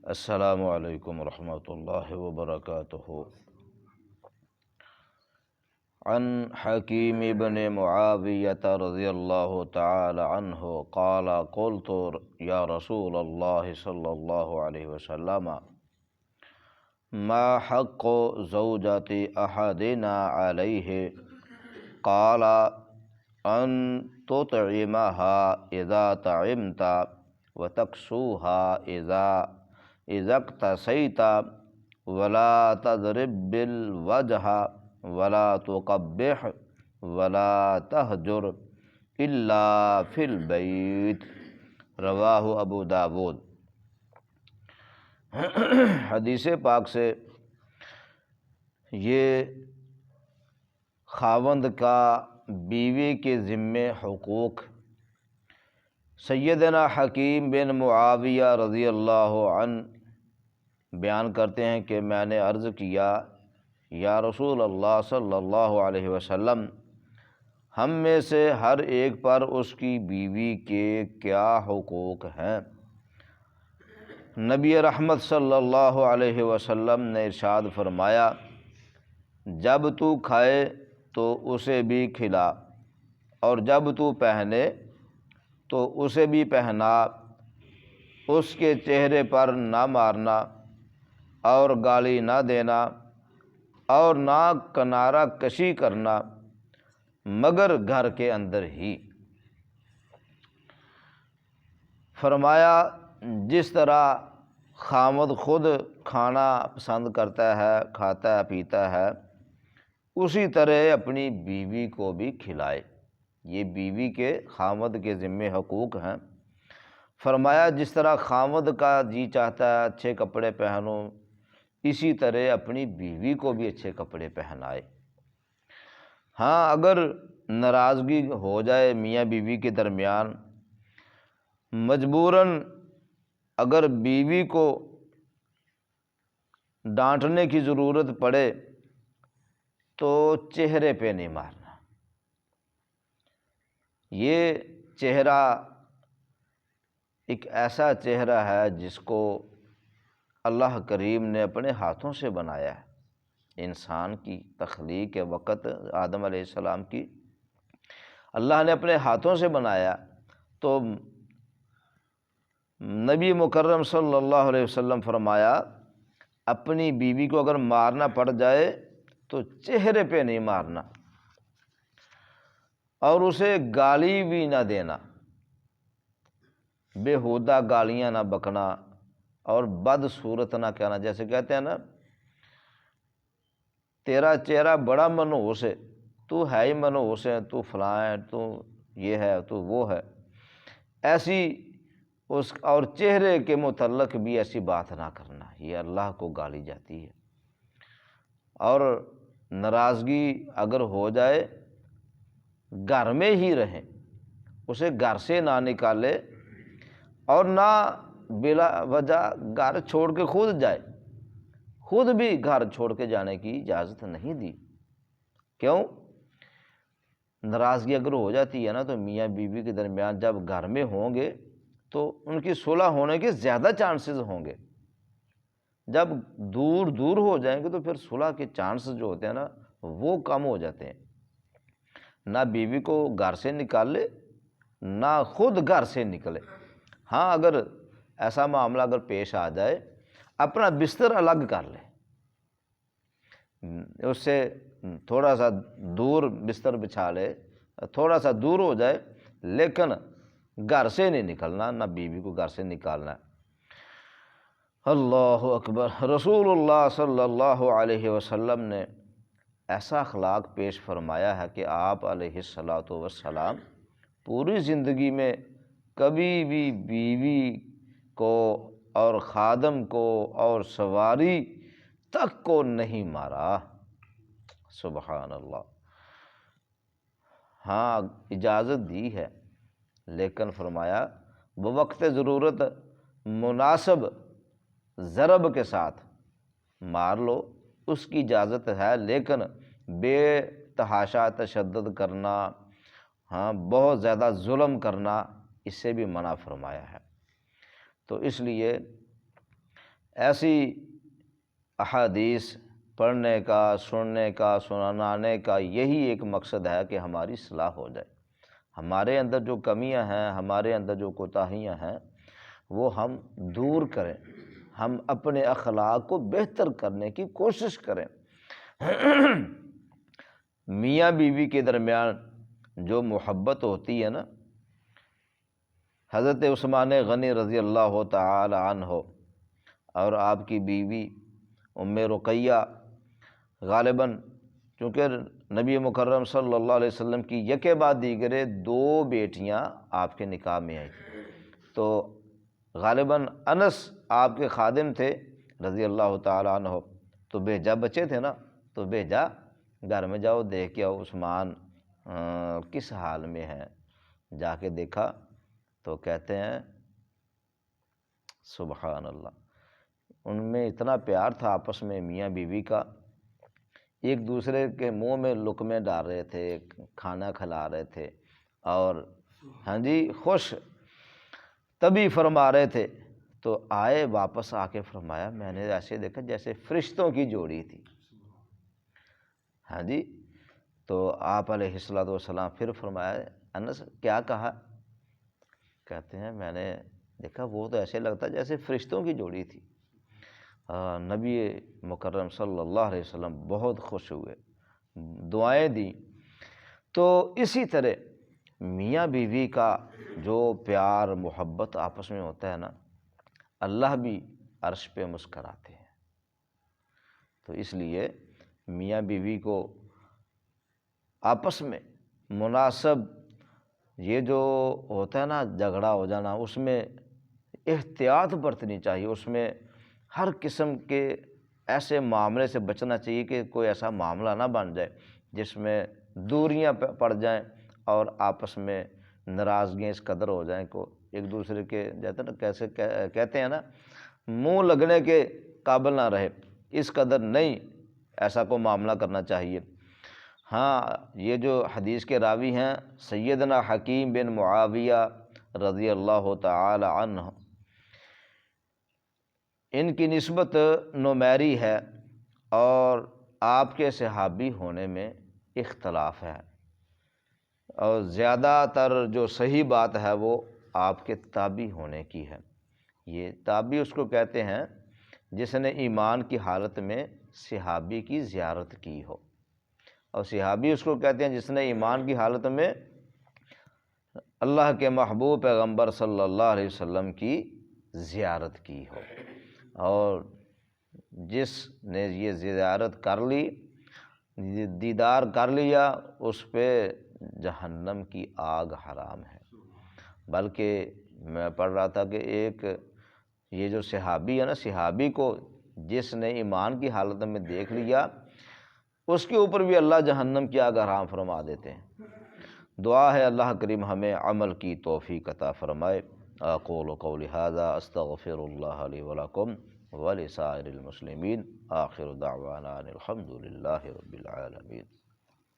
السلام علیکم ورحمۃ اللہ وبرکاتہ۔ عن حکیم بن معاویۃ رضی اللہ تعالی عنہ قال قلت یا رسول اللہ صلی اللہ علیہ وسلم ما حق زوجۃ احدنا علیہ قال ان تطعمها اذا طعمت وتكسوها اذا اقتصيت ولا تضرب بالوجه ولا تقبح ولا تهجر الا في البيت رواہ ابو داود۔ حدیث پاک سے یہ خاوند کا بیوی کے ذمے حقوق سیدنا حکیم بن معاویہ رضی اللہ عنہ بیان کرتے ہیں کہ میں نے عرض کیا یا رسول اللہ صلی اللہ علیہ وسلم، ہم میں سے ہر ایک پر اس کی بیوی کے کیا حقوق ہیں؟ نبی رحمت صلی اللہ علیہ وسلم نے ارشاد فرمایا، جب تو کھائے تو اسے بھی کھلا، اور جب تو پہنے تو اسے بھی پہنا، اس کے چہرے پر نہ مارنا اور گالی نہ دینا اور نہ کنارہ کشی کرنا مگر گھر کے اندر ہی۔ فرمایا جس طرح خاوند خود کھانا پسند کرتا ہے، کھاتا ہے، پیتا ہے، اسی طرح اپنی بیوی کو بھی کھلائے۔ یہ بیوی کے خاوند کے ذمے حقوق ہیں۔ فرمایا جس طرح خاوند کا جی چاہتا ہے اچھے کپڑے پہنو، اسی طرح اپنی بیوی کو بھی اچھے کپڑے پہنائے۔ ہاں، اگر ناراضگی ہو جائے میاں بیوی کے درمیان، مجبوراً اگر بیوی کو ڈانٹنے کی ضرورت پڑے تو چہرے پہ نہیں مارنا۔ یہ چہرہ ایک ایسا چہرہ ہے جس کو اللہ کریم نے اپنے ہاتھوں سے بنایا ہے۔ انسان کی تخلیق کے وقت آدم علیہ السلام کی اللہ نے اپنے ہاتھوں سے بنایا، تو نبی مکرم صلی اللہ علیہ وسلم فرمایا اپنی بیوی کو اگر مارنا پڑ جائے تو چہرے پہ نہیں مارنا، اور اسے گالی بھی نہ دینا، بےہودہ گالیاں نہ بکنا اور بدصورت نہ کہنا۔ جیسے کہتے ہیں نا، تیرا چہرہ بڑا منحوس ہے، تو ہے ہی منحوس ہے، تو فلاں ہے، تو یہ ہے، تو وہ ہے، ایسی اس اور چہرے کے متعلق بھی ایسی بات نہ کرنا، یہ اللہ کو گالی جاتی ہے۔ اور ناراضگی اگر ہو جائے گھر میں ہی رہیں، اسے گھر سے نہ نکالے اور نہ بلا وجہ گھر چھوڑ کے خود جائے، خود بھی گھر چھوڑ کے جانے کی اجازت نہیں دی۔ کیوں؟ ناراضگی اگر ہو جاتی ہے نا تو میاں بیوی کے درمیان جب گھر میں ہوں گے تو ان کی صلح ہونے کے زیادہ چانسز ہوں گے۔ جب دور دور ہو جائیں گے تو پھر صلح کے چانسز جو ہوتے ہیں نا وہ کم ہو جاتے ہیں۔ نہ بیوی کو گھر سے نکالے نہ خود گھر سے نکلے۔ ہاں، اگر ایسا معاملہ اگر پیش آ جائے، اپنا بستر الگ کر لے، اس سے تھوڑا سا دور بستر بچھا لے، تھوڑا سا دور ہو جائے، لیکن گھر سے نہیں نکلنا، نہ بیوی کو گھر سے نکالنا ہے۔ اللہ اکبر۔ رسول اللہ صلی اللہ علیہ وسلم نے ایسا اخلاق پیش فرمایا ہے کہ آپ علیہ الصلاۃ والسلام پوری زندگی میں کبھی بھی بیوی کو اور خادم کو اور سواری تک کو نہیں مارا۔ سبحان اللہ۔ ہاں، اجازت دی ہے، لیکن فرمایا بوقت ضرورت مناسب ضرب کے ساتھ مار لو، اس کی اجازت ہے، لیکن بے تحاشا تشدد کرنا، ہاں بہت زیادہ ظلم کرنا، اس سے بھی منع فرمایا ہے۔ تو اس لیے ایسی احادیث پڑھنے کا، سننے کا، سنانے کا یہی ایک مقصد ہے کہ ہماری اصلاح ہو جائے، ہمارے اندر جو کمیاں ہیں، ہمارے اندر جو کوتاہیاں ہیں وہ ہم دور کریں، ہم اپنے اخلاق کو بہتر کرنے کی کوشش کریں۔ میاں بیوی کے درمیان جو محبت ہوتی ہے نا، حضرت عثمان غنی رضی اللہ تعالی عنہ اور آپ کی بیوی ام رقیہ، غالباً چونکہ نبی مکرم صلی اللہ علیہ وسلم کی یکے بعد دیگرے 2 بیٹیاں آپ کے نکاح میں آئیں، تو غالباً انس آپ کے خادم تھے رضی اللہ تعالی عنہ، تو بھیجا، بچے تھے نا، تو بھیجا گھر میں جاؤ دیکھ کے آؤ عثمان کس حال میں ہے۔ جا کے دیکھا تو کہتے ہیں سبحان اللہ، ان میں اتنا پیار تھا آپس میں میاں بیوی کا، ایک دوسرے کے منہ میں لقمے ڈال رہے تھے، کھانا کھلا رہے تھے، اور ہاں جی خوش طبی فرما رہے تھے۔ تو آئے واپس آ کے فرمایا میں نے ایسے دیکھا جیسے فرشتوں کی جوڑی تھی۔ ہاں جی، تو آپ علیہ الصلوۃ والسلام پھر فرمایا انس کیا کہا؟ کہتے ہیں میں نے دیکھا وہ تو ایسے لگتا جیسے فرشتوں کی جوڑی تھی۔ نبی مکرم صلی اللہ علیہ وسلم بہت خوش ہوئے، دعائیں دیں۔ تو اسی طرح میاں بیوی کا جو پیار محبت آپس میں ہوتا ہے نا، اللہ بھی عرش پہ مسکراتے ہیں۔ تو اس لیے میاں بیوی کو آپس میں مناسب یہ جو ہوتا ہے نا جھگڑا ہو جانا، اس میں احتیاط برتنی چاہیے، اس میں ہر قسم کے ایسے معاملے سے بچنا چاہیے کہ کوئی ایسا معاملہ نہ بن جائے جس میں دوریاں پڑ جائیں اور آپس میں ناراضگیاں اس قدر ہو جائیں کو ایک دوسرے کے جاتے نا کیسے کہتے ہیں نا منہ لگنے کے قابل نہ رہے، اس قدر نہیں ایسا کو معاملہ کرنا چاہیے۔ ہاں یہ جو حدیث کے راوی ہیں سیدنا حکیم بن معاویہ رضی اللہ تعالی عنہ، ان کی نسبت نمیری ہے اور آپ کے صحابی ہونے میں اختلاف ہے، اور زیادہ تر جو صحیح بات ہے وہ آپ کے تابعی ہونے کی ہے۔ یہ تابعی اس کو کہتے ہیں جس نے ایمان کی حالت میں صحابی کی زیارت کی ہو، اور صحابی اس کو کہتے ہیں جس نے ایمان کی حالت میں اللہ کے محبوب پیغمبر صلی اللہ علیہ وسلم کی زیارت کی ہو، اور جس نے یہ زیارت کر لی، دیدار کر لیا، اس پہ جہنم کی آگ حرام ہے۔ بلکہ میں پڑھ رہا تھا کہ ایک یہ جو صحابی ہے نا، صحابی کو جس نے ایمان کی حالت میں دیکھ لیا اس کے اوپر بھی اللہ جہنم کی آگ حرام فرما دیتے ہیں۔ دعا ہے اللہ کریم ہمیں عمل کی توفیق عطا فرمائے۔ اقول قولی ھذا استغفر اللہ لی ولکم ولسائر المسلمین، آخر دعوانا ان الحمد للہ رب العالمین۔